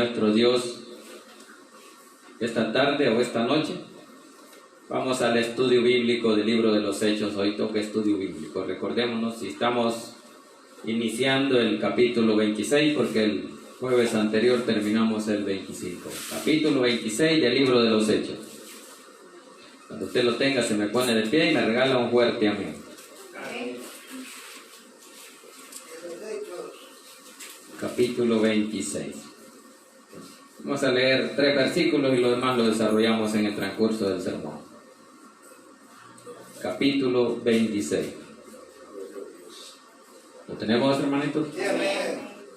nuestro Dios esta tarde o esta noche. Vamos al estudio bíblico del libro de los Hechos. Hoy toca estudio bíblico. Recordémonos, si estamos iniciando el capítulo 26, porque el jueves anterior terminamos el 25. Capítulo 26 del libro de los Hechos. Cuando usted lo tenga, se me pone de pie y me regala un fuerte amén. Capítulo 26. Vamos a leer 3 versículos y lo demás lo desarrollamos en el transcurso del sermón. Capítulo 26. ¿Lo tenemos, hermanitos?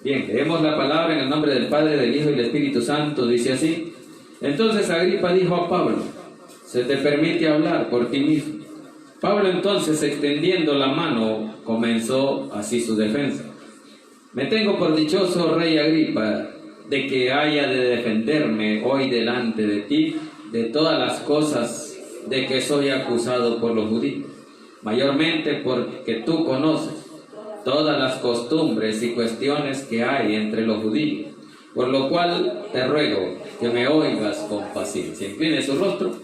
Bien, leemos la palabra en el nombre del Padre, del Hijo y del Espíritu Santo. Dice así: Entonces Agripa dijo a Pablo: se te permite hablar por ti mismo. Pablo entonces, extendiendo la mano, comenzó así su defensa. Me tengo por dichoso, rey Agripa, de que haya de defenderme hoy delante de ti de todas las cosas de que soy acusado por los judíos, mayormente porque tú conoces todas las costumbres y cuestiones que hay entre los judíos, por lo cual te ruego que me oigas con paciencia. Incline su rostro,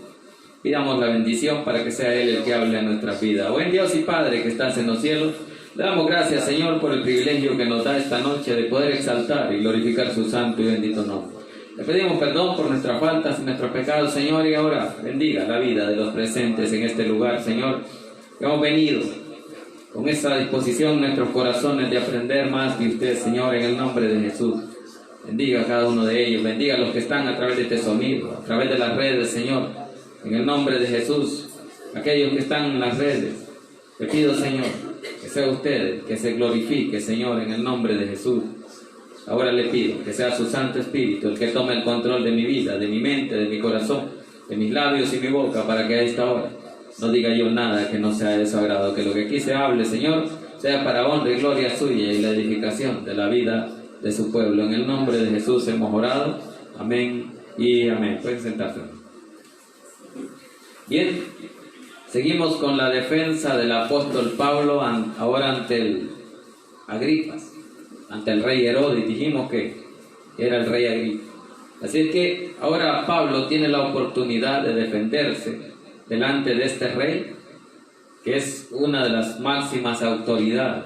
pidamos la bendición para que sea Él el que hable a nuestra vida. Buen Dios y Padre que estás en los cielos, le damos gracias, Señor, por el privilegio que nos da esta noche de poder exaltar y glorificar su santo y bendito nombre. Le pedimos perdón por nuestras faltas y nuestros pecados, Señor, y ahora bendiga la vida de los presentes en este lugar, Señor. Hemos venido con esa disposición en nuestros corazones de aprender más de usted, Señor, en el nombre de Jesús. Bendiga a cada uno de ellos, bendiga a los que están a través de este sonido, a través de las redes, Señor, en el nombre de Jesús. Aquellos que están en las redes, te pido, Señor, que sea usted, que se glorifique, Señor, en el nombre de Jesús. Ahora le pido que sea su Santo Espíritu el que tome el control de mi vida, de mi mente, de mi corazón, de mis labios y mi boca, para que a esta hora no diga yo nada que no sea de su agrado. Que lo que aquí se hable, Señor, sea para honra y gloria suya y la edificación de la vida de su pueblo. En el nombre de Jesús hemos orado. Amén y amén. Pueden sentarse. Bien, seguimos con la defensa del apóstol Pablo ahora ante el Agripas, ante el rey Herodes. Dijimos que era el rey Agripa. Así es que ahora Pablo tiene la oportunidad de defenderse delante de este rey, que es una de las máximas autoridades.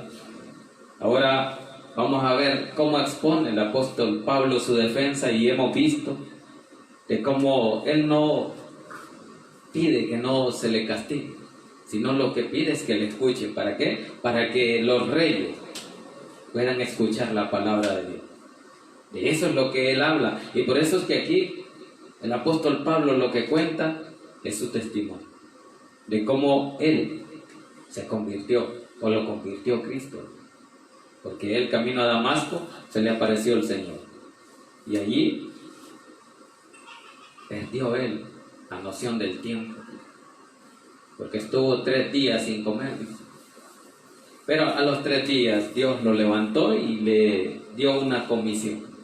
Ahora vamos a ver cómo expone el apóstol Pablo su defensa, y hemos visto de cómo él no pide que no se le castigue, sino lo que pide es que le escuche. ¿Para qué? Para que los reyes puedan escuchar la palabra de Dios. De eso es lo que él habla, y por eso es que aquí el apóstol Pablo lo que cuenta es su testimonio de cómo él se convirtió, o lo convirtió Cristo, porque él camino a Damasco se le apareció el Señor, y allí perdió él la noción del tiempo, porque estuvo 3 días sin comer. Pero a los 3 días Dios lo levantó y le dio una comisión,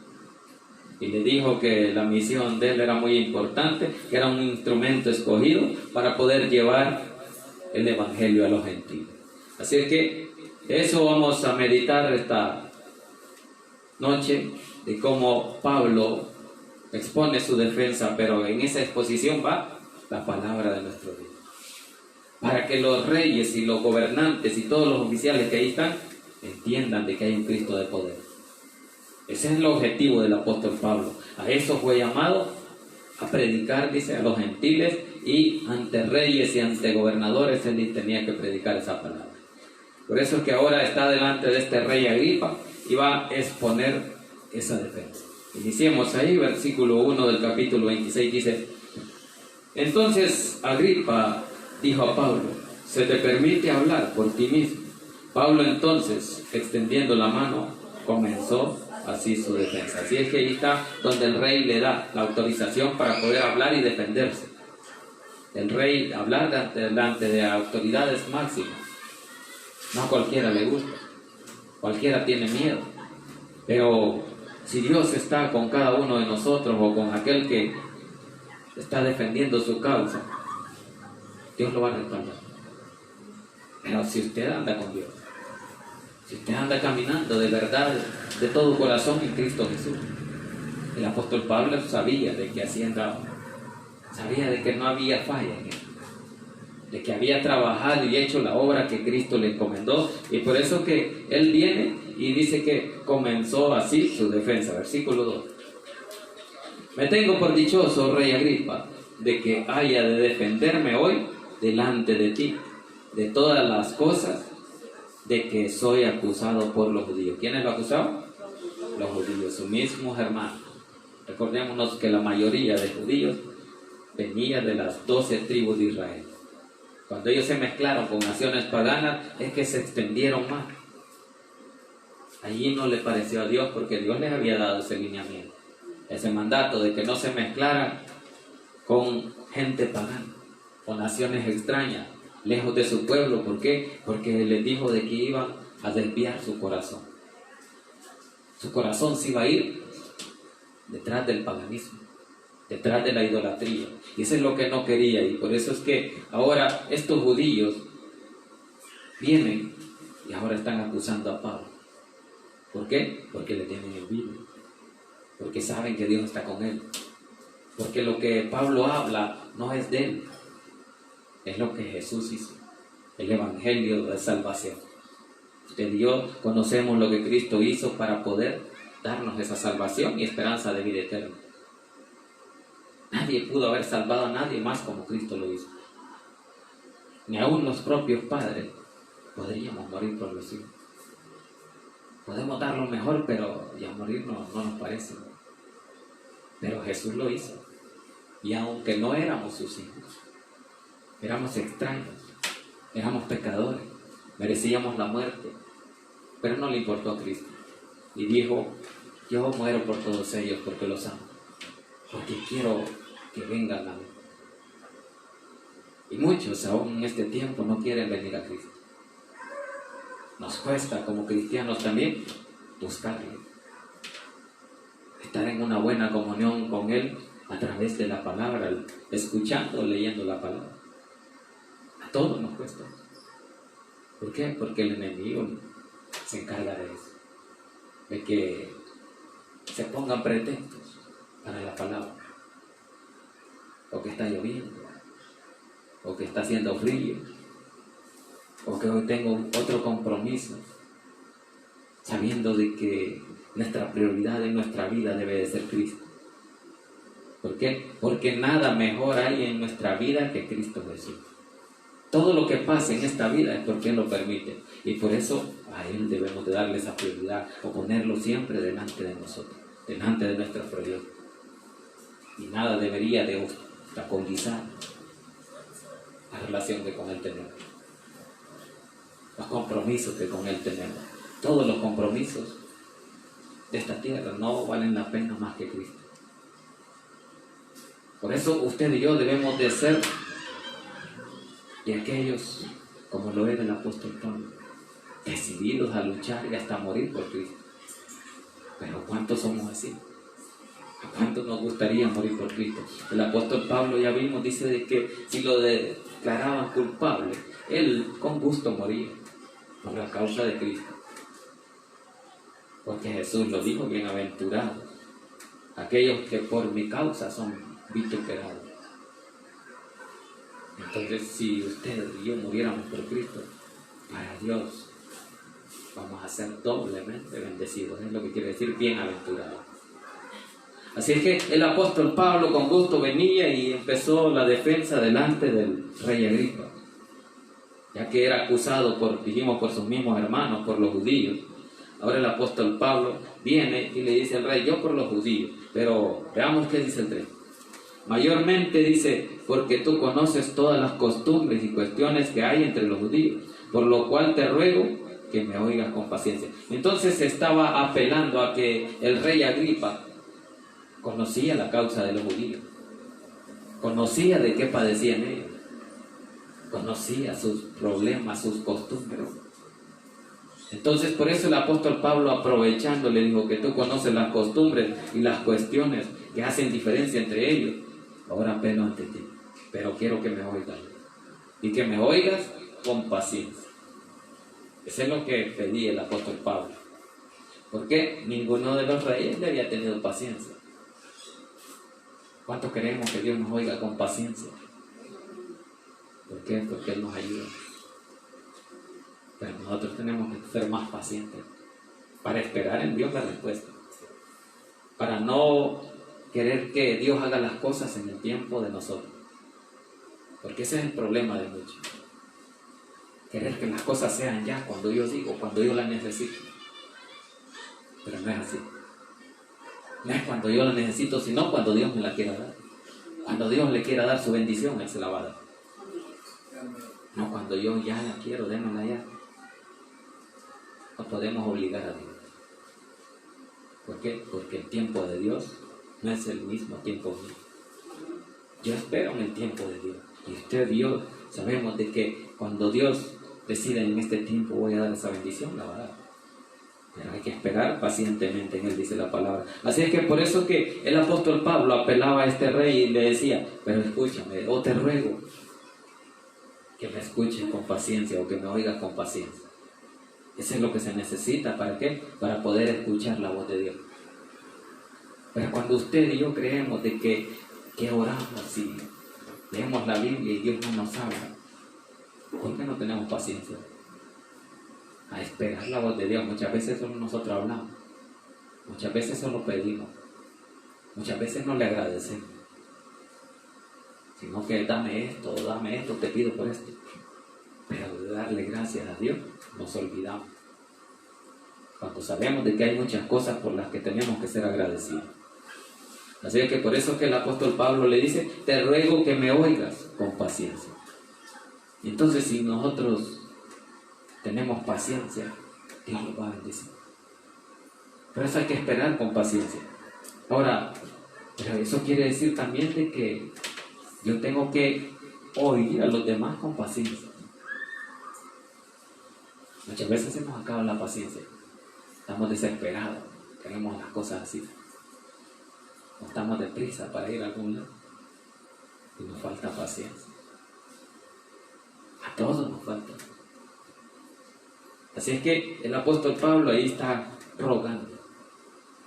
y le dijo que la misión de él era muy importante, que era un instrumento escogido para poder llevar el evangelio a los gentiles. Así es que eso vamos a meditar esta noche, de cómo Pablo expone su defensa, pero en esa exposición va la palabra de nuestro Dios, para que los reyes y los gobernantes y todos los oficiales que ahí están entiendan de que hay un Cristo de poder. Ese es el objetivo del apóstol Pablo. A eso fue llamado, a predicar, dice, a los gentiles, y ante reyes y ante gobernadores él tenía que predicar esa palabra. Por eso es que ahora está delante de este rey Agripa y va a exponer esa defensa. Iniciemos ahí, versículo 1 del capítulo 26, dice: Entonces Agripa dijo a Pablo: se te permite hablar por ti mismo. Pablo entonces, extendiendo la mano, comenzó así su defensa. Así es que ahí está donde el rey le da la autorización para poder hablar y defenderse. El rey hablar delante de autoridades máximas, no a cualquiera le gusta, cualquiera tiene miedo, pero si Dios está con cada uno de nosotros, o con aquel que está defendiendo su causa, Dios lo va a respaldar. Pero si usted anda con Dios, si usted anda caminando de verdad, de todo corazón en Cristo Jesús, El apóstol Pablo sabía de que así andaba, sabía de que no había falla en él, de que había trabajado y hecho la obra que Cristo le encomendó, y por eso que él viene y dice que comenzó así su defensa. Versículo 2. Me tengo por dichoso, rey Agripa, de que haya de defenderme hoy delante de ti, de todas las cosas de que soy acusado por los judíos. ¿Quiénes lo acusaban? Los judíos, sus mismos hermanos. Recordémonos que la mayoría de judíos venía de las 12 tribus de Israel. Cuando ellos se mezclaron con naciones paganas, es que se extendieron más. Allí no le pareció a Dios, porque Dios les había dado ese lineamiento, ese mandato de que no se mezclaran con gente pagana, con naciones extrañas, lejos de su pueblo. ¿Por qué? Porque les dijo de que iban a desviar su corazón. Su corazón se iba a ir detrás del paganismo, detrás de la idolatría. Y eso es lo que no quería. Y por eso es que ahora estos judíos vienen y ahora están acusando a Pablo. ¿Por qué? Porque le tienen envidia, porque saben que Dios está con él, porque lo que Pablo habla no es de él, es lo que Jesús hizo, el evangelio de salvación. Usted y yo conocemos lo que Cristo hizo para poder darnos esa salvación y esperanza de vida eterna. Nadie pudo haber salvado a nadie más como Cristo lo hizo. Ni aún los propios padres podríamos morir por los hijos. Podemos dar lo mejor, pero ya morir no nos parece. Pero Jesús lo hizo. Y aunque no éramos sus hijos, éramos extraños, éramos pecadores, merecíamos la muerte, pero no le importó a Cristo. Y dijo: yo muero por todos ellos porque los amo, porque quiero que vengan a mí. Y muchos aún en este tiempo no quieren venir a Cristo. Nos cuesta como cristianos también buscarle, estar en una buena comunión con Él a través de la palabra, escuchando, leyendo la palabra. A todos nos cuesta. ¿Por qué? Porque el enemigo se encarga de eso, de que se pongan pretextos para la palabra, o que está lloviendo, o que está haciendo frío, o que hoy tengo otro compromiso, sabiendo de que nuestra prioridad en nuestra vida debe de ser Cristo. ¿Por qué? Porque nada mejor hay en nuestra vida que Cristo Jesús. Todo lo que pasa en esta vida es porque Él lo permite, y por eso a Él debemos de darle esa prioridad, o ponerlo siempre delante de nosotros, delante de nuestra prioridad. Y nada debería de obstaculizar la relación que con Él tenemos, los compromisos que con Él tenemos. Todos los compromisos de esta tierra no valen la pena más que Cristo. Por eso usted y yo debemos de ser de aquellos, como lo era el apóstol Pablo, decididos a luchar y hasta morir por Cristo. Pero ¿cuántos somos así? ¿A cuántos nos gustaría morir por Cristo? El apóstol Pablo, ya vimos, dice de que si lo declaraban culpable, él con gusto moría por la causa de Cristo. Porque Jesús lo dijo: bienaventurados aquellos que por mi causa son vituperados. Entonces, si usted y yo muriéramos por Cristo, para Dios vamos a ser doblemente bendecidos. Es lo que quiere decir bienaventurados. Así es que el apóstol Pablo con gusto venía y empezó la defensa delante del rey Agripa, ya que era acusado por sus mismos hermanos, por los judíos. Ahora el apóstol Pablo viene y le dice al rey: yo por los judíos. Pero veamos qué dice el 3. Mayormente dice: porque tú conoces todas las costumbres y cuestiones que hay entre los judíos, por lo cual te ruego que me oigas con paciencia. Entonces estaba apelando a que el rey Agripa conocía la causa de los judíos, conocía de qué padecían ellos, conocía sus problemas, sus costumbres. Entonces por eso el apóstol Pablo, aprovechando, le dijo: que tú conoces las costumbres y las cuestiones que hacen diferencia entre ellos. Ahora apelo ante ti, pero quiero que me oigas, y que me oigas con paciencia. Eso es lo que pedía el apóstol Pablo, porque ninguno de los reyes le había tenido paciencia. ¿Cuánto queremos que Dios nos oiga con paciencia? ¿Por qué? Porque Él nos ayuda. Pero nosotros tenemos que ser más pacientes para esperar en Dios la respuesta. Para no querer que Dios haga las cosas en el tiempo de nosotros. Porque ese es el problema de muchos. Querer que las cosas sean ya cuando yo digo, cuando yo las necesito. Pero no es así. No es cuando yo la necesito, sino cuando Dios me la quiera dar. Cuando Dios le quiera dar su bendición, Él se la va a dar. No cuando yo ya la quiero, démosla ya. No podemos obligar a Dios. ¿Por qué? Porque el tiempo de Dios no es el mismo tiempo mío. Yo espero en el tiempo de Dios. Y usted, Dios, sabemos de que cuando Dios decida en este tiempo voy a dar esa bendición, la va a dar. Pero hay que esperar pacientemente en Él, dice la palabra. Así es que por eso que el apóstol Pablo apelaba a este rey y le decía, pero escúchame, o te ruego que me escuches con paciencia o que me oigas con paciencia. Eso es lo que se necesita. ¿Para qué? Para poder escuchar la voz de Dios. Pero cuando usted y yo creemos de que oramos y leemos la Biblia y Dios no nos habla, ¿por qué no tenemos paciencia? A esperar la voz de Dios. Muchas veces solo nosotros hablamos. Muchas veces solo pedimos. Muchas veces no le agradecemos. Sino que dame esto, te pido por esto. Pero de darle gracias a Dios nos olvidamos. Cuando sabemos de que hay muchas cosas por las que tenemos que ser agradecidos. Así es que por eso que el apóstol Pablo le dice, te ruego que me oigas con paciencia. Entonces si nosotros tenemos paciencia, Dios nos va a bendecir. Pero eso hay que esperar con paciencia. Ahora, pero eso quiere decir también de que yo tengo que oír a los demás con paciencia. Muchas veces se nos acaba la paciencia. Estamos desesperados, queremos las cosas así. No estamos deprisa para ir a algún lado. Y nos falta paciencia. A todos nos falta. Así es que el apóstol Pablo ahí está rogando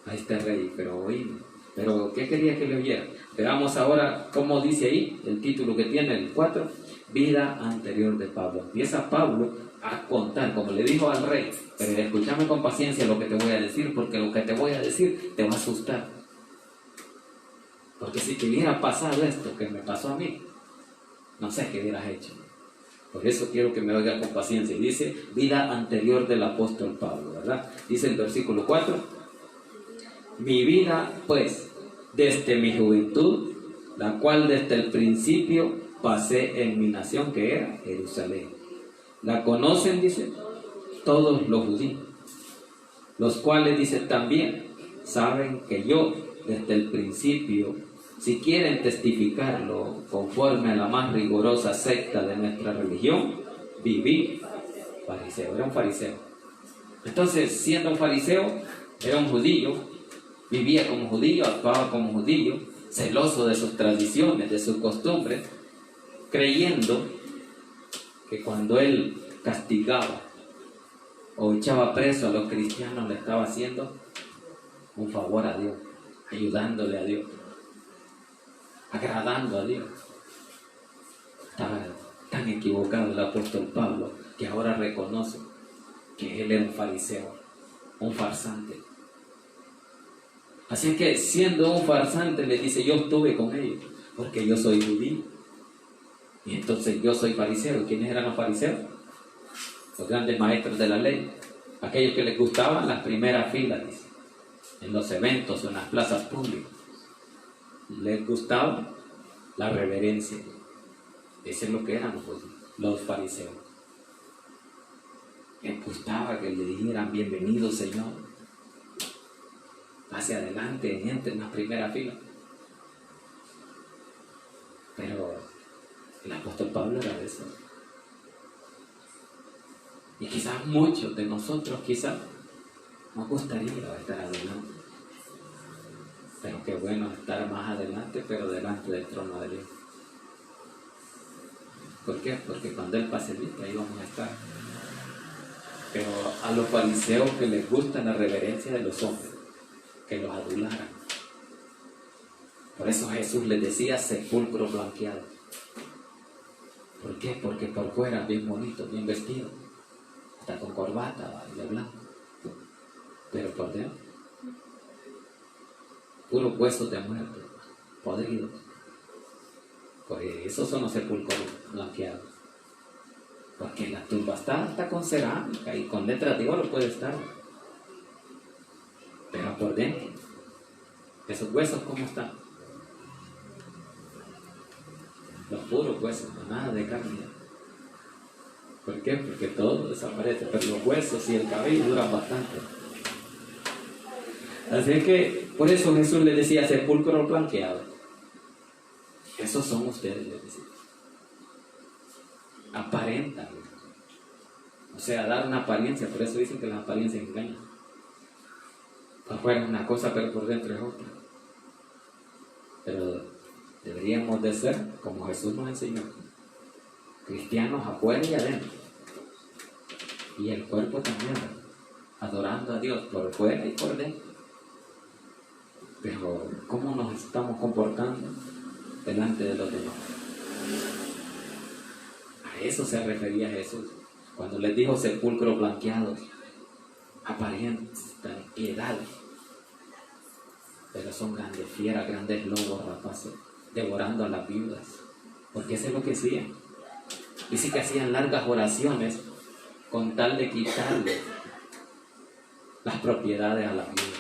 a este rey, pero oíme. Pero ¿qué quería que le oyera? Veamos ahora cómo dice ahí el título que tiene el 4, vida anterior de Pablo. Empieza Pablo a contar, como le dijo al rey, pero escúchame con paciencia lo que te voy a decir, porque lo que te voy a decir te va a asustar. Porque si te hubiera pasado esto que me pasó a mí, no sé qué hubieras hecho. Por eso quiero que me oiga con paciencia. Y dice, vida anterior del apóstol Pablo, ¿verdad? Dice el versículo 4, mi vida, pues, desde mi juventud, la cual desde el principio pasé en mi nación, que era Jerusalén. La conocen, dice, todos los judíos, los cuales, dice, también saben que yo, desde el principio, si quieren testificarlo conforme a la más rigurosa secta de nuestra religión, viví fariseo, era un fariseo. Entonces, siendo un fariseo, era un judío, vivía como judío, actuaba como judío, celoso de sus tradiciones, de sus costumbres, creyendo que cuando él castigaba o echaba preso a los cristianos le estaba haciendo un favor a Dios, ayudándole a Dios, agradando a Dios. Estaba tan equivocado el apóstol Pablo que ahora reconoce que él era un fariseo, un farsante. Así que siendo un farsante le dice, yo estuve con ellos porque yo soy judío y entonces yo soy fariseo. ¿Quiénes eran los fariseos? Los grandes maestros de la ley, aquellos que les gustaban las primeras filas, dice, en los eventos o en las plazas públicas. Les gustaba la reverencia. Eso es lo que eran los fariseos. Les gustaba que le dijeran bienvenido Señor, hacia adelante, entre en la primera fila. Pero el apóstol Pablo era de eso. Y quizás muchos de nosotros quizás nos gustaría estar adelante. Pero qué bueno estar más adelante, pero delante del trono de Dios. ¿Por qué? Porque cuando Él pase lista, ahí vamos a estar. Pero a los fariseos que les gusta la reverencia de los hombres, que los adularan, Por eso Jesús les decía sepulcro blanqueado. ¿Por qué? Porque por fuera bien bonito, bien vestido, hasta con corbata de blanco, pero por dentro puros huesos de muerte, podridos. Pues esos son los sepulcros blanqueados. Porque la tumba está con cerámica y con letras de oro puede estar. Pero por dentro, esos huesos, ¿cómo están? Los puros huesos, nada de carne. ¿Por qué? Porque todo desaparece, pero los huesos y el cabello duran bastante. Así que, por eso Jesús le decía sepulcro blanqueado. Esos son ustedes, les decía. Aparentan. O sea, dar una apariencia, por eso dicen que las apariencias engañan. Por fuera es una cosa, pero por dentro es otra. Pero deberíamos de ser como Jesús nos enseñó. Cristianos afuera y adentro. Y el cuerpo también, adorando a Dios por fuera y por dentro. Pero, ¿cómo nos estamos comportando delante de los demás? A eso se refería Jesús cuando les dijo sepulcros blanqueados, aparentan piedad, pero son grandes fieras, grandes lobos rapaces, devorando a las viudas, porque eso es lo que hacían. Dice que hacían largas oraciones con tal de quitarle las propiedades a las viudas.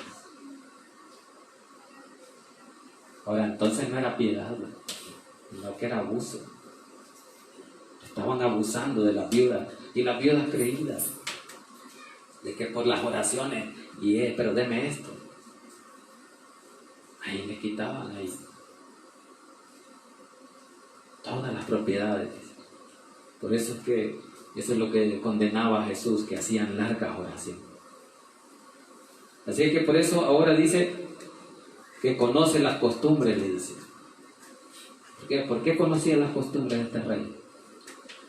Ahora, entonces no era piedad, sino que era abuso. Estaban abusando de las viudas, y las viudas creídas de que por las oraciones, pero deme esto, ahí le quitaban ahí todas las propiedades. Por eso es que eso es lo que condenaba a Jesús, que hacían largas oraciones. Así que por eso ahora dice que conoce las costumbres, le dice. ¿Por qué conocía las costumbres de este rey?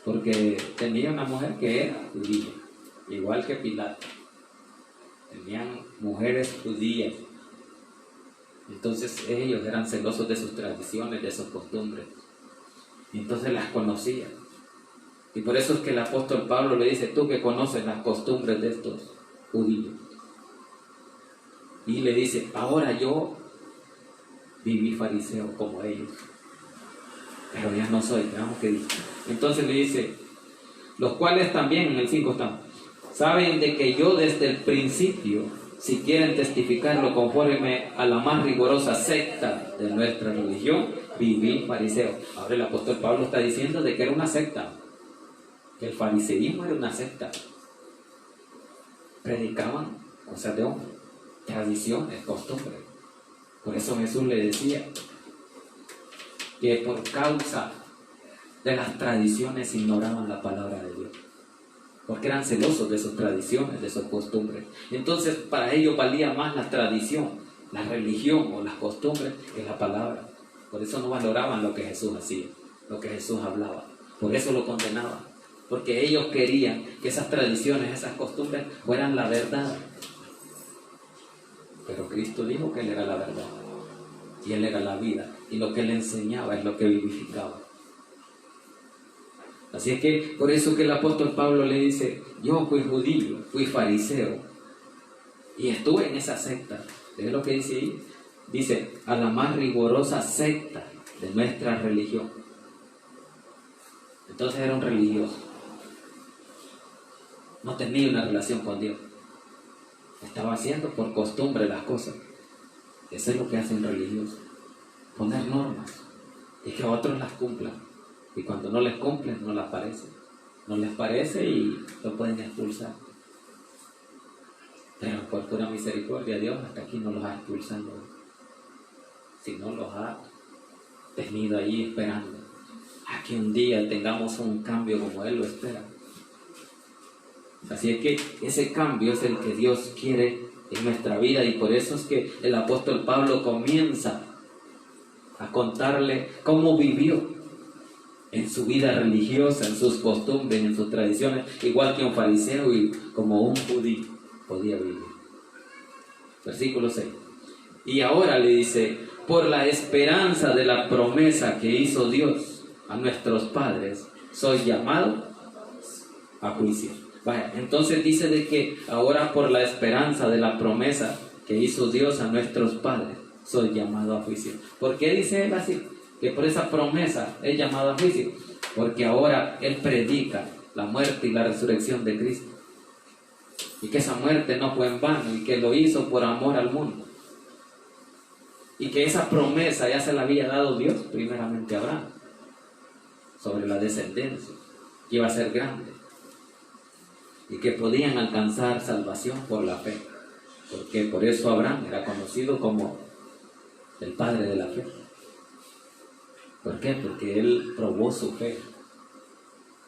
Porque tenía una mujer que era judía, igual que Pilato. Tenían mujeres judías. Entonces ellos eran celosos de sus tradiciones, de sus costumbres. Y entonces las conocían. Y por eso es que el apóstol Pablo le dice, tú que conoces las costumbres de estos judíos. Y le dice, ahora yo viví fariseo como ellos, pero ya no soy. Veamos qué dice. Entonces le dice, los cuales también, en el 5 estamos, saben de que yo desde el principio, si quieren testificarlo conforme a la más rigurosa secta de nuestra religión, viví fariseo. Ahora el apóstol Pablo está diciendo de que era una secta, que el fariseísmo era una secta. Predicaban cosas de hombre, tradiciones, costumbres. Por eso Jesús le decía que por causa de las tradiciones ignoraban la palabra de Dios, porque eran celosos de sus tradiciones, de sus costumbres. Entonces para ellos valía más la tradición, la religión o las costumbres que la palabra. Por eso no valoraban lo que Jesús hacía, lo que Jesús hablaba. Por eso lo condenaban, porque ellos querían que esas tradiciones, esas costumbres fueran la verdad. Pero Cristo dijo que Él era la verdad y Él era la vida, y lo que Él enseñaba es lo que vivificaba. Así es que por eso que el apóstol Pablo le dice, yo fui judío, fui fariseo y estuve en esa secta. ¿Es lo que dice ahí? Dice, a la más rigurosa secta de nuestra religión. Entonces era un religioso, no tenía una relación con Dios, estaba haciendo por costumbre las cosas. Eso es lo que hace un religioso, poner normas y que otros las cumplan. Y cuando no les cumplen, no les parece. No les parece y lo pueden expulsar. Pero por pura misericordia, Dios hasta aquí no los ha expulsado, sino los ha tenido allí esperando a que un día tengamos un cambio como Él lo espera. Así es que ese cambio es el que Dios quiere en nuestra vida, y por eso es que el apóstol Pablo comienza a contarle cómo vivió en su vida religiosa, en sus costumbres, en sus tradiciones, igual que un fariseo y como un judío podía vivir. Versículo 6. Y ahora le dice, por la esperanza de la promesa que hizo Dios a nuestros padres, soy llamado a juicio. Vaya, entonces dice de que ahora por la esperanza de la promesa que hizo Dios a nuestros padres, soy llamado a juicio. ¿Por qué dice él así? Que por esa promesa es llamado a juicio. Porque ahora él predica la muerte y la resurrección de Cristo. Y que esa muerte no fue en vano y que lo hizo por amor al mundo. Y que esa promesa ya se la había dado Dios primeramente a Abraham. Sobre la descendencia, que iba a ser grande. Y que podían alcanzar salvación por la fe. Porque por eso Abraham era conocido como el padre de la fe. ¿Por qué? Porque él probó su fe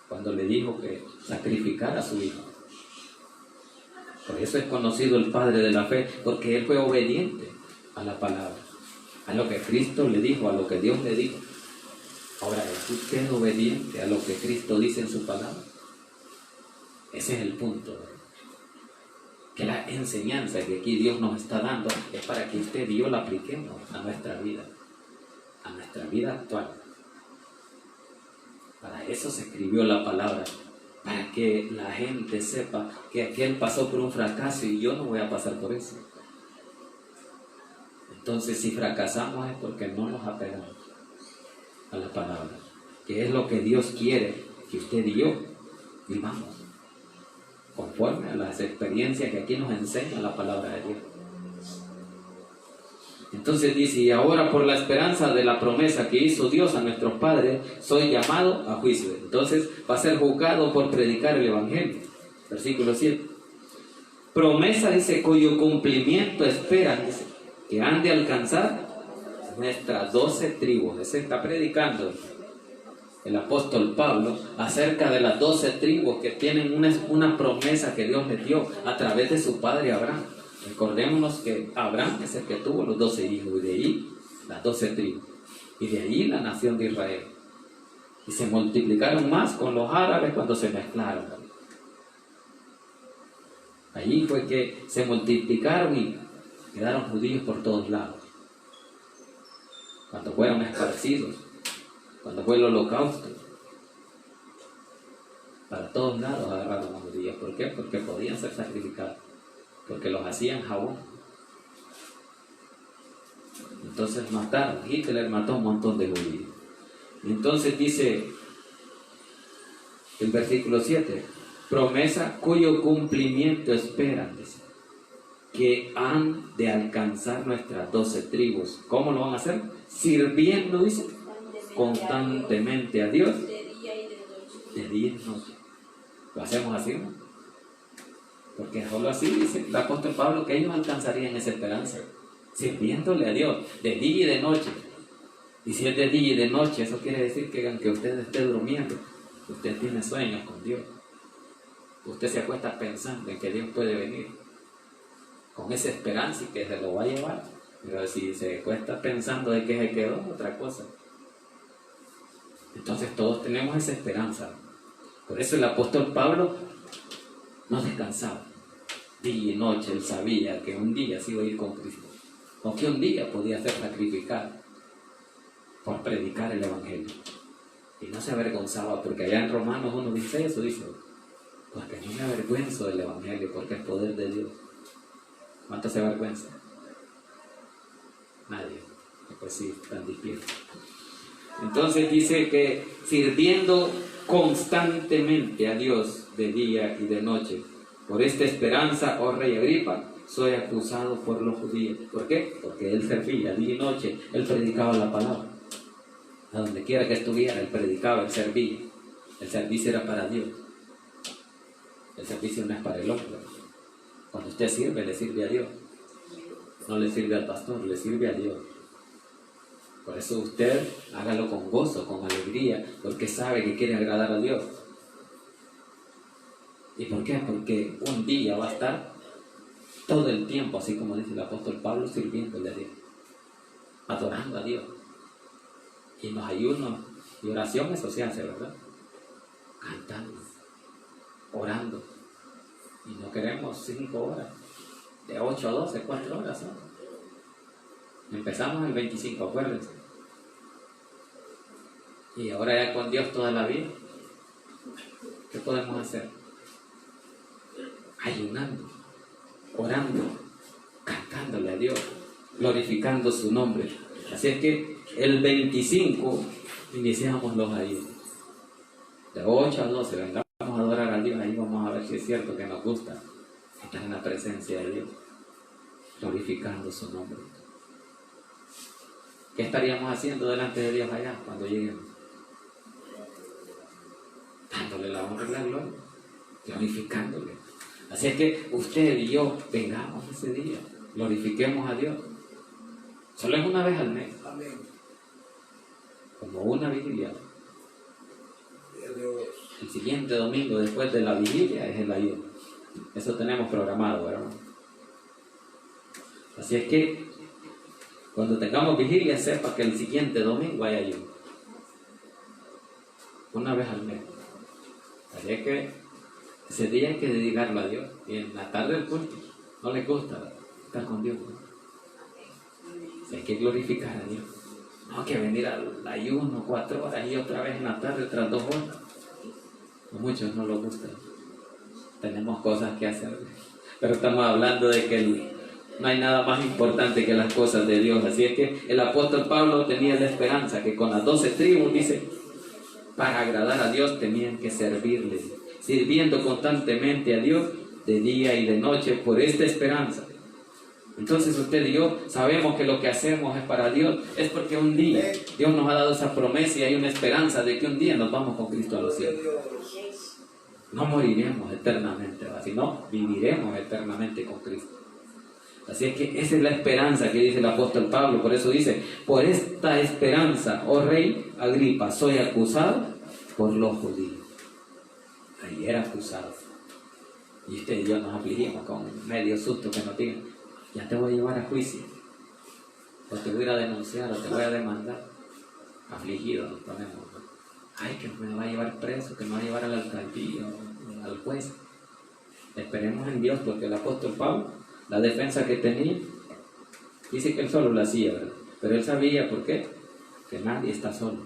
cuando le dijo que sacrificara a su hijo. Por eso es conocido el padre de la fe, porque él fue obediente a la palabra, a lo que Cristo le dijo, a lo que Dios le dijo. Ahora, ¿es usted obediente a lo que Cristo dice en su palabra? Ese es el punto. Que la enseñanza que aquí Dios nos está dando es para que usted y yo la apliquemos a nuestra vida actual. Para eso se escribió la palabra, para que la gente sepa que aquel pasó por un fracaso y yo no voy a pasar por eso. Entonces, si fracasamos es porque no nos apegamos a la palabra, que es lo que Dios quiere que usted y yo vivamos, conforme a las experiencias que aquí nos enseña la palabra de Dios. Entonces dice, y ahora por la esperanza de la promesa que hizo Dios a nuestros padres, soy llamado a juicio. Entonces va a ser juzgado por predicar el Evangelio. Versículo 7. Promesa, dice, cuyo cumplimiento esperan, dice, que han de alcanzar nuestras 12 tribus. Ese está predicando el apóstol Pablo acerca de las 12 tribus que tienen una promesa que Dios les dio a través de su padre Abraham. Recordémonos que Abraham es el que tuvo los 12 hijos, y de ahí las 12 tribus, y de ahí la nación de Israel. Y se multiplicaron más con los árabes cuando se mezclaron. Allí fue que se multiplicaron y quedaron judíos por todos lados. Cuando fueron esparcidos, cuando fue el holocausto, para todos lados agarraron a los judíos. ¿Por qué? Porque podían ser sacrificados, porque los hacían jabón. Entonces mataron, Hitler mató a un montón de judíos. Entonces dice el versículo 7, promesa cuyo cumplimiento esperan, dice, que han de alcanzar nuestras 12 tribus. ¿Cómo lo van a hacer? Sirviendo, dice, constantemente a Dios, de día y de noche. ¿Lo hacemos así, no? Porque solo así dice el apóstol Pablo que ellos alcanzarían esa esperanza, sirviéndole a Dios de día y de noche. Y si es de día y de noche, eso quiere decir que aunque usted esté durmiendo, usted tiene sueños con Dios. Usted se acuesta pensando en que Dios puede venir, con esa esperanza y que se lo va a llevar. Pero si se acuesta pensando de que se quedó, otra cosa. Entonces todos tenemos esa esperanza. Por eso el apóstol Pablo no descansaba. Día y noche él sabía que un día se iba a ir con Cristo, o que un día podía ser sacrificado por predicar el Evangelio. Y no se avergonzaba, porque allá en Romanos 1 dice eso, dice, porque no me avergüenzo del Evangelio, porque es poder de Dios. ¿Cuánto se avergüenza? Nadie. Pues sí, están despiertos. Entonces dice que sirviendo constantemente a Dios de día y de noche, por esta esperanza, oh rey Agripa, soy acusado por los judíos. ¿Por qué? Porque él servía día y noche, él predicaba la palabra. A donde quiera que estuviera, él predicaba, él servía. El servicio era para Dios. El servicio no es para el hombre. Cuando usted sirve, le sirve a Dios. No le sirve al pastor, le sirve a Dios. Por eso usted hágalo con gozo, con alegría, porque sabe que quiere agradar a Dios. ¿Y por qué? Porque un día va a estar todo el tiempo, así como dice el apóstol Pablo, sirviéndole a Dios, adorando a Dios. Y en los ayunos y oración eso se hace, ¿verdad? Cantando, orando. Y no queremos 5 horas, de 8 a 12, 4 horas, ¿no? Empezamos el 25, acuérdense. Y ahora ya con Dios toda la vida. ¿Qué podemos hacer? Ayunando, orando, cantándole a Dios, glorificando su nombre. Así es que el 25 iniciamos los ayunos. De 8 a 12 vengamos a adorar a Dios. Ahí vamos a ver si es cierto que nos gusta estar en la presencia de Dios, glorificando su nombre. ¿Qué estaríamos haciendo delante de Dios allá cuando lleguemos? Dándole la honra y la gloria, glorificándole. Así es que usted y yo vengamos ese día, glorifiquemos a Dios. Solo es una vez al mes. Amén. Como una vigilia. El siguiente domingo después de la vigilia es el ayuno. Eso tenemos programado, ¿verdad? Así es que cuando tengamos vigilia, sepa que el siguiente domingo hay ayuno. Una vez al mes. Así es que ese día hay que dedicarlo a Dios. Y en la tarde del culto no le gusta estar con Dios, ¿no? Hay que glorificar a Dios. No que venir al ayuno 4 horas y otra vez en la tarde otras 2 horas. A muchos no les gusta. Tenemos cosas que hacer. Pero estamos hablando de que no hay nada más importante que las cosas de Dios. Así es que el apóstol Pablo tenía la esperanza que con las 12 tribus, dice, para agradar a Dios tenían que servirle, sirviendo constantemente a Dios de día y de noche por esta esperanza. Entonces usted y yo sabemos que lo que hacemos es para Dios, es porque un día Dios nos ha dado esa promesa y hay una esperanza de que un día nos vamos con Cristo a los cielos. No moriremos eternamente, sino viviremos eternamente con Cristo. Así es que esa es la esperanza que dice el apóstol Pablo. Por eso dice, por esta esperanza, oh rey Agripa, soy acusado por los judíos. Ahí era acusado. Y usted y yo nos afligimos con medio susto que nos digan, ya te voy a llevar a juicio, o te voy a denunciar, o te voy a demandar. Afligidos nos ponemos, ¿no? Ay, que me va a llevar preso, que me va a llevar al alcaldía o al juez. Esperemos en Dios, porque el apóstol Pablo, la defensa que tenía, dice que él solo lo hacía, ¿verdad? Pero él sabía, ¿por qué? Que nadie está solo.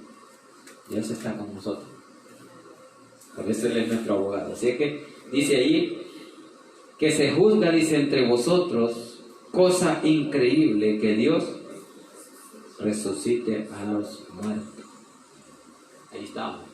Dios está con nosotros. Por eso él es nuestro abogado. Así que dice ahí que se juzga, dice, entre vosotros, cosa increíble, que Dios resucite a los muertos. Ahí estamos.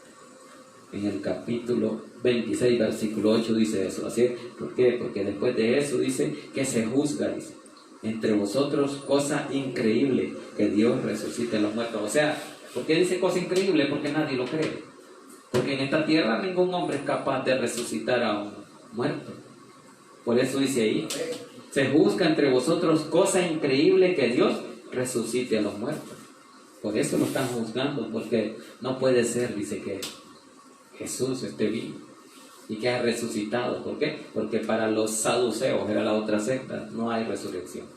En el capítulo 26, versículo 8 dice eso. ¿Así? ¿Por qué? Porque después de eso dice que se juzga, dice, entre vosotros cosa increíble, que Dios resucite a los muertos. O sea, ¿por qué dice cosa increíble? Porque nadie lo cree. Porque en esta tierra ningún hombre es capaz de resucitar a un muerto. Por eso dice ahí, se juzga entre vosotros cosa increíble, que Dios resucite a los muertos. Por eso lo están juzgando, porque no puede ser, dice, que Jesús esté vivo y que ha resucitado. ¿Por qué? Porque para los saduceos, era la otra secta, no hay resurrección.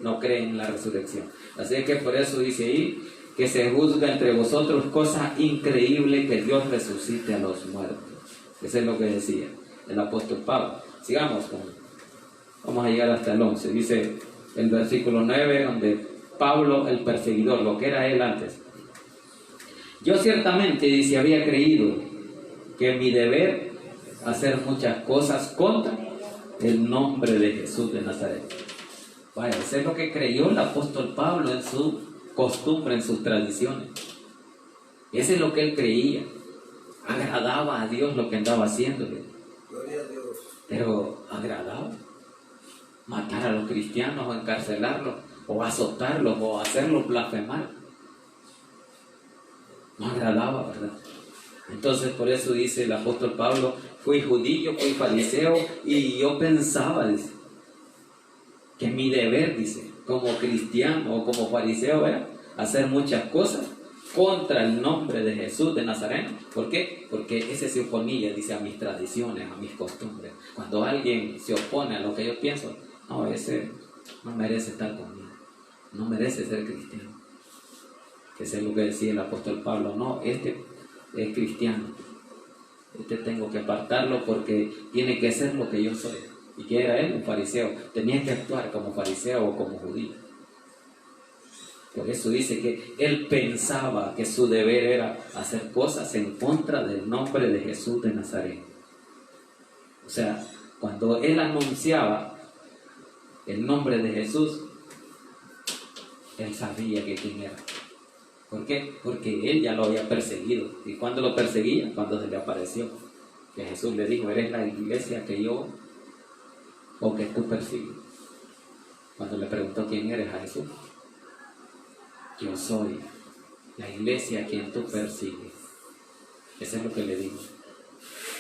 No creen en la resurrección. Así que por eso dice ahí que se juzga entre vosotros cosa increíble, que Dios resucite a los muertos. Eso es lo que decía el apóstol Pablo. Sigamos, vamos a llegar hasta el 11. Dice el versículo 9, donde Pablo, el perseguidor, lo que era él antes. Yo ciertamente, dice, había creído que mi deber hacer muchas cosas contra el nombre de Jesús de Nazaret. Vaya, eso es lo que creyó el apóstol Pablo en su costumbre, en sus tradiciones. Ese es lo que él creía. Agradaba a Dios lo que andaba haciéndole. Pero agradaba matar a los cristianos, o encarcelarlos, o azotarlos, o hacerlos blasfemar. No agradaba, ¿verdad? Entonces por eso dice el apóstol Pablo, fui judío, fui fariseo, y yo pensaba, dice, que mi deber, dice, como cristiano o como fariseo era hacer muchas cosas contra el nombre de Jesús de Nazaret. ¿Por qué? Porque ese se oponía, dice, a mis tradiciones, a mis costumbres. Cuando alguien se opone a lo que yo pienso, no, ese no merece estar conmigo, no merece ser cristiano. Ese es lo que decía el apóstol Pablo. No, este es cristiano, este tengo que apartarlo porque tiene que ser lo que yo soy. ¿Y qué era él? Un fariseo. Tenía que actuar como fariseo o como judío. Por eso dice que él pensaba que su deber era hacer cosas en contra del nombre de Jesús de Nazaret. O sea, cuando él anunciaba el nombre de Jesús, él sabía que quién era. ¿Por qué? Porque él ya lo había perseguido. ¿Y cuándo lo perseguía? Cuando se le apareció. Que Jesús le dijo, ¿eres la iglesia que yo o que tú persigues? Cuando le preguntó quién eres a Jesús, yo soy la iglesia a quien tú persigues. Eso es lo que le dijo.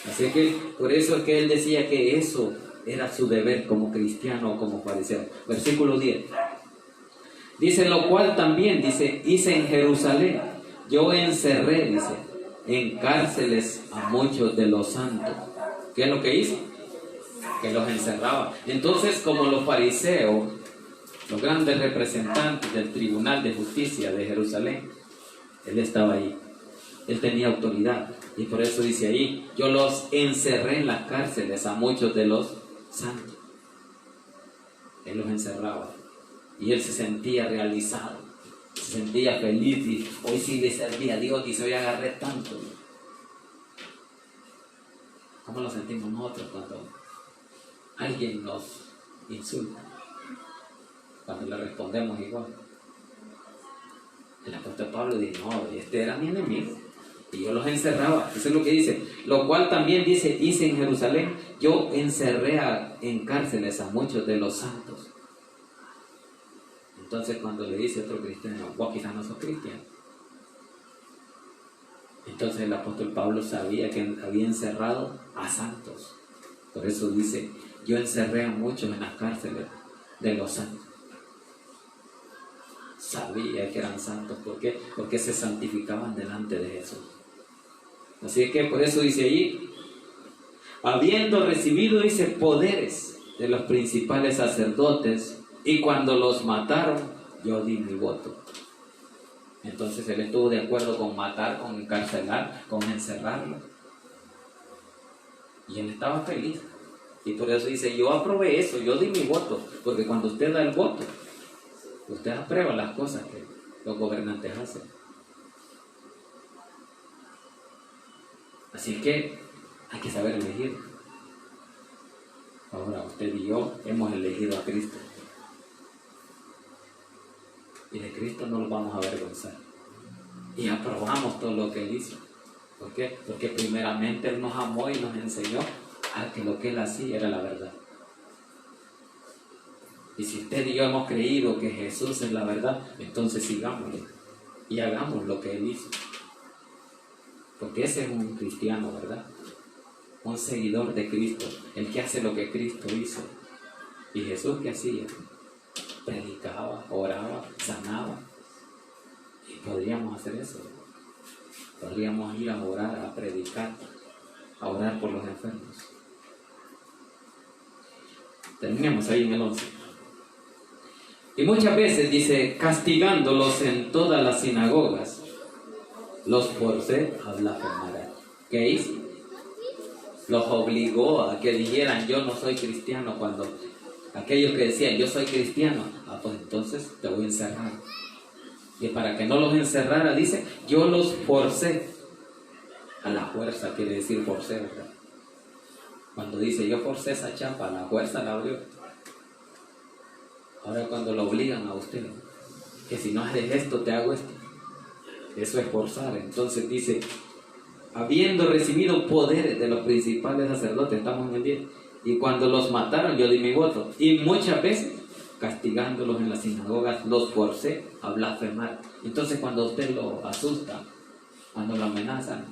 Así que por eso es que él decía que eso era su deber como cristiano o como fariseo. Versículo 10. Dice, lo cual también, dice, hice en Jerusalén. Yo encerré, dice, en cárceles a muchos de los santos. ¿Qué es lo que hizo? Que los encerraba. Entonces, como los fariseos, los grandes representantes del Tribunal de Justicia de Jerusalén, él estaba ahí. Él tenía autoridad. Y por eso dice ahí, yo los encerré en las cárceles a muchos de los santos. Él los encerraba. Y él se sentía realizado. Se sentía feliz. Y hoy sí le serví a Dios y hoy agarré tanto. ¿Cómo lo sentimos nosotros cuando alguien nos insulta? Cuando le respondemos igual. El apóstol Pablo dice, no, este era mi enemigo y yo los encerraba. Eso es lo que dice. Lo cual también dice, hice en Jerusalén, yo encerré en cárceles a muchos de los santos. Entonces cuando le dice a otro cristiano, vos quizás no sos cristiano. Entonces el apóstol Pablo sabía que había encerrado a santos. Por eso dice, yo encerré a muchos en las cárceles de los santos. Sabía que eran santos. ¿Por qué? Porque se santificaban delante de Jesús. Así que por eso dice ahí, habiendo recibido, dice, poderes de los principales sacerdotes, y cuando los mataron, yo di mi voto. Entonces él estuvo de acuerdo con matar, con encarcelar, con encerrarlo. Y él estaba feliz. Y por eso dice, yo aprobé eso, yo di mi voto. Porque cuando usted da el voto, usted aprueba las cosas que los gobernantes hacen. Así que hay que saber elegir. Ahora usted y yo hemos elegido a Cristo. Y de Cristo no nos vamos a avergonzar. Y aprobamos todo lo que Él hizo. ¿Por qué? Porque primeramente Él nos amó y nos enseñó a que lo que Él hacía era la verdad. Y si usted y yo hemos creído que Jesús es la verdad, entonces sigámosle y hagamos lo que Él hizo. Porque ese es un cristiano, ¿verdad? Un seguidor de Cristo, el que hace lo que Cristo hizo. ¿Y Jesús qué hacía? Predicaba, oraba, sanaba. Y podríamos hacer eso. Podríamos ir a orar, a predicar, a orar por los enfermos. Terminemos ahí en el 11. Y muchas veces dice, castigándolos en todas las sinagogas, los forcé a blasfemar. ¿Qué hizo? Los obligó a que dijeran, yo no soy cristiano, cuando aquellos que decían, yo soy cristiano, pues entonces te voy a encerrar. Y para que no los encerrara, dice, yo los forcé. A la fuerza quiere decir forcé, ¿verdad? Cuando dice, yo forcé esa chapa, a la fuerza la abrió. Ahora cuando lo obligan a usted, que si no haces esto, te hago esto. Eso es forzar. Entonces dice, habiendo recibido poderes de los principales sacerdotes, estamos en el 10, y cuando los mataron, yo di mi voto. Y muchas veces, castigándolos en las sinagogas, los forcé a blasfemar. Entonces cuando usted lo asusta, cuando lo amenazan,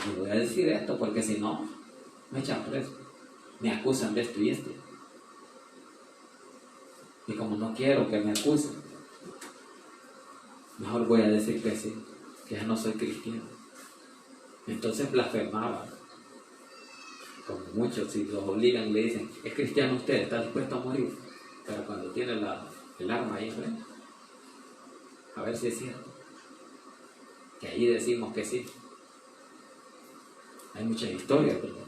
yo voy a decir esto, porque si no, me echan preso, me acusan de esto y esto. Y como no quiero que me acusen, mejor voy a decir que sí, que ya no soy cristiano. Entonces blasfemaba. Como muchos, si los obligan, le dicen, ¿es cristiano usted? ¿Está dispuesto a morir? Pero cuando tiene el arma ahí enfrente, a ver si es cierto. Que ahí decimos que sí. Hay muchas historias, ¿verdad?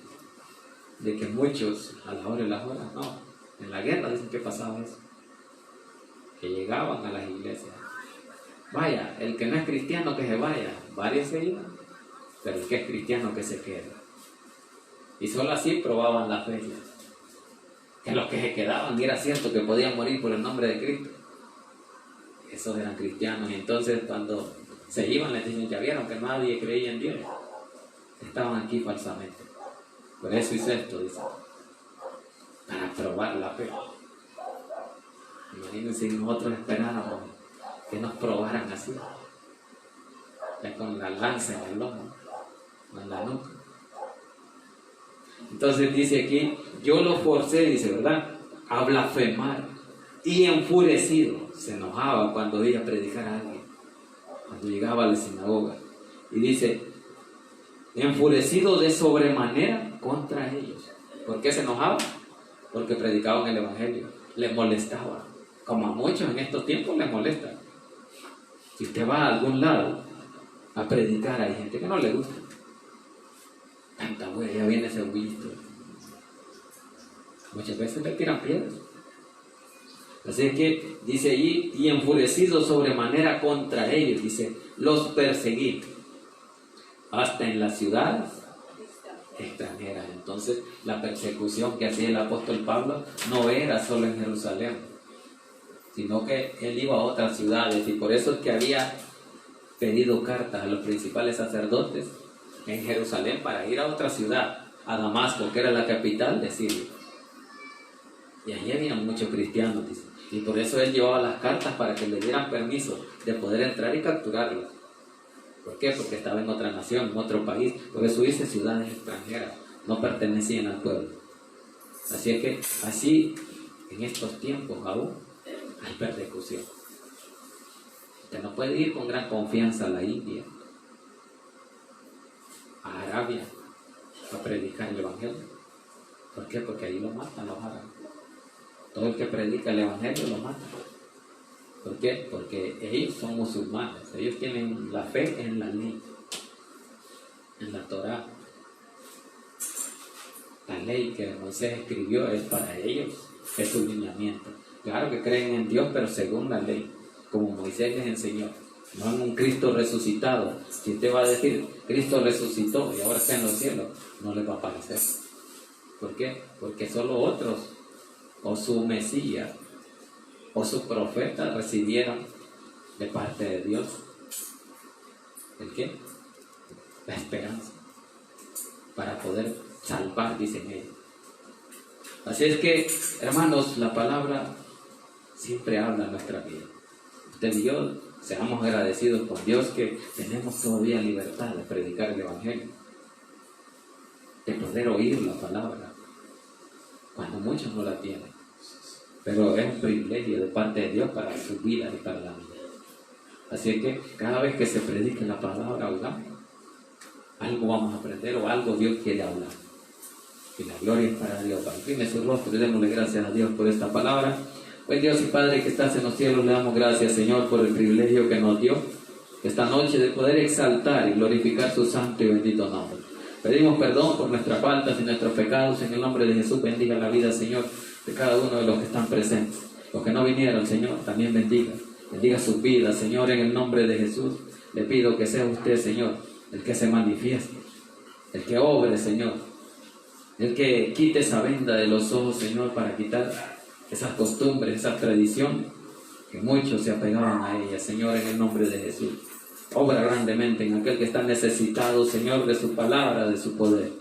De que muchos, a la hora de las horas, no, en la guerra dicen que pasaba eso. Que llegaban a las iglesias Vaya, el que no es cristiano que se vaya, varios se iban, pero el que es cristiano que se quede. Y solo así probaban la fe. Que los que se quedaban, y era cierto que podían morir por el nombre de Cristo, esos eran cristianos. Y entonces cuando se iban les decían, ya vieron que nadie creía en Dios, estaban aquí falsamente. Por eso hice esto, dice, para probar la fe. Imagínense si nosotros esperáramos que nos probaran así, ya con la lanza en el lomo, en la nuca. Entonces dice aquí, yo lo forcé, dice, ¿verdad?, a blasfemar, y enfurecido, se enojaba cuando iba a predicar a alguien, cuando llegaba a la sinagoga, y dice, enfurecido de sobremanera contra ellos. ¿Por qué se enojaba? Porque predicaban el evangelio, les molestaba, como a muchos en estos tiempos les molesta. Si usted va a algún lado a predicar, hay gente que no le gusta. Tanta huella, ya viene ese huito. Muchas veces le tiran piedras. Así que dice allí, y enfurecido sobremanera contra ellos, dice, los perseguí hasta en las ciudades extranjeras. Entonces la persecución que hacía el apóstol Pablo no era solo en Jerusalén, sino que él iba a otras ciudades, y por eso es que había pedido cartas a los principales sacerdotes en Jerusalén para ir a otra ciudad, a Damasco, que era la capital de Siria. Y allí había muchos cristianos, dice, y por eso él llevaba las cartas para que le dieran permiso de poder entrar y capturarlos. ¿Por qué? Porque estaba en otra nación, en otro país. Por eso dice ciudades extranjeras, no pertenecían al pueblo. Así es que así en estos tiempos aún hay persecución. Usted no puede ir con gran confianza a la India, a Arabia, a predicar el evangelio. ¿Por qué? Porque ahí lo matan los árabes. Todo el que predica el evangelio lo matan. ¿Por qué? Porque ellos son musulmanes, ellos tienen la fe en la ley, en la Torá. La ley que Moisés escribió es para ellos, es su lineamiento. Claro que creen en Dios, pero según la ley, como Moisés les enseñó, no en un Cristo resucitado. Si usted va a decir, Cristo resucitó y ahora está en los cielos, no les va a parecer. ¿Por qué? Porque solo otros, o su Mesías, o su profeta, recibieron de parte de Dios ¿el qué? La esperanza para poder salvar, dicen ellos. Así es que, hermanos, la palabra siempre habla en nuestra vida. Usted y yo seamos agradecidos con Dios que tenemos todavía libertad de predicar el evangelio, de poder oír la palabra, cuando muchos no la tienen. Pero es un privilegio de parte de Dios para su vida y para la mía. Así que cada vez que se predique la palabra, algo vamos a aprender o algo Dios quiere hablar. Y la gloria es para Dios. Incline su rostro y démosle gracias a Dios por esta palabra. Buen Dios y Padre que estás en los cielos, le damos gracias, Señor, por el privilegio que nos dio esta noche de poder exaltar y glorificar su santo y bendito nombre. Pedimos perdón por nuestras faltas y nuestros pecados. En el nombre de Jesús, bendiga la vida, Señor, de cada uno de los que están presentes. Los que no vinieron, Señor, también bendiga. Bendiga sus vidas, Señor, en el nombre de Jesús. Le pido que sea usted, Señor, el que se manifieste, el que obre, Señor, el que quite esa venda de los ojos, Señor, para quitar esas costumbres, esas tradiciones que muchos se apegaban a ellas, Señor, en el nombre de Jesús. Obra grandemente en aquel que está necesitado, Señor, de su palabra, de su poder.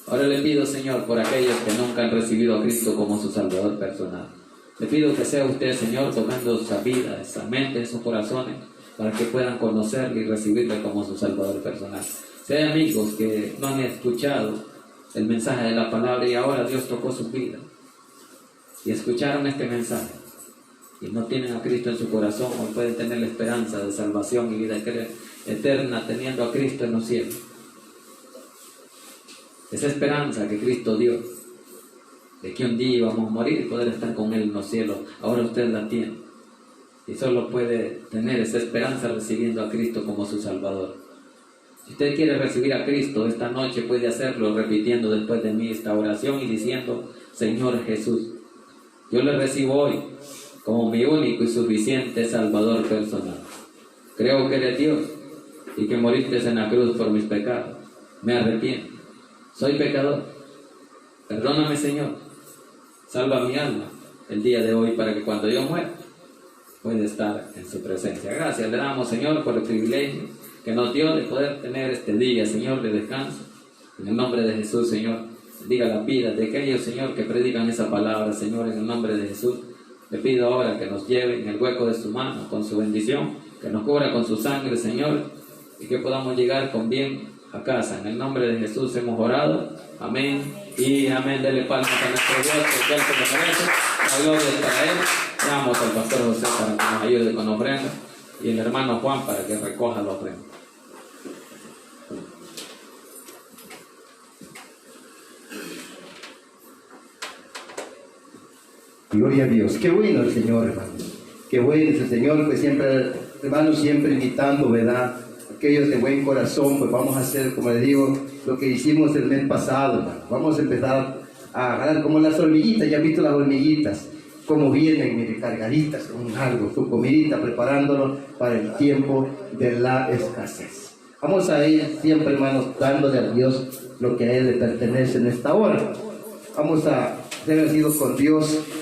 Ahora le pido, Señor, por aquellos que nunca han recibido a Cristo como su Salvador personal. Le pido que sea usted, Señor, tocando esa vida, esa mente, esos corazones, para que puedan conocerle y recibirle como su Salvador personal. Si hay amigos que no han escuchado el mensaje de la palabra y ahora Dios tocó su vida y escucharon este mensaje y no tienen a Cristo en su corazón, o pueden tener la esperanza de salvación y vida eterna teniendo a Cristo en los cielos. Esa esperanza que Cristo dio, de que un día íbamos a morir y poder estar con Él en los cielos, ahora usted la tiene. Y solo puede tener esa esperanza recibiendo a Cristo como su Salvador. Si usted quiere recibir a Cristo esta noche, puede hacerlo repitiendo después de mí esta oración y diciendo: Señor Jesús, yo le recibo hoy como mi único y suficiente Salvador personal. Creo que eres Dios y que moriste en la cruz por mis pecados. Me arrepiento. Soy pecador. Perdóname, Señor. Salva mi alma el día de hoy para que cuando yo muera pueda estar en su presencia. Gracias le damos, Señor, por el privilegio que nos dio de poder tener este día, Señor, de descanso. En el nombre de Jesús, Señor, diga las vidas de aquellos, Señor, que predican esa palabra, Señor, en el nombre de Jesús. Le pido ahora que nos lleve en el hueco de su mano con su bendición, que nos cubra con su sangre, Señor, y que podamos llegar con bien a casa. En el nombre de Jesús hemos orado. Amén y amén. Dele palmas a nuestro Dios, que Él se lo merece. La gloria es para Él. Damos al pastor José para que nos ayude con ofrenda y el hermano Juan para que recoja la ofrenda. Gloria a Dios. Qué bueno el Señor, hermanos. Qué bueno es el Señor, pues siempre, hermanos, siempre invitando, ¿verdad? Aquellos de buen corazón, pues vamos a hacer, como les digo, lo que hicimos el mes pasado, hermano. Vamos a empezar a agarrar como las hormiguitas. Ya han visto las hormiguitas, como vienen, mire, cargaditas con algo, su comidita, preparándolo para el tiempo de la escasez. Vamos a ir siempre, hermanos, dándole a Dios lo que a Él le pertenece en esta hora. Vamos a ser agradecidos con Dios.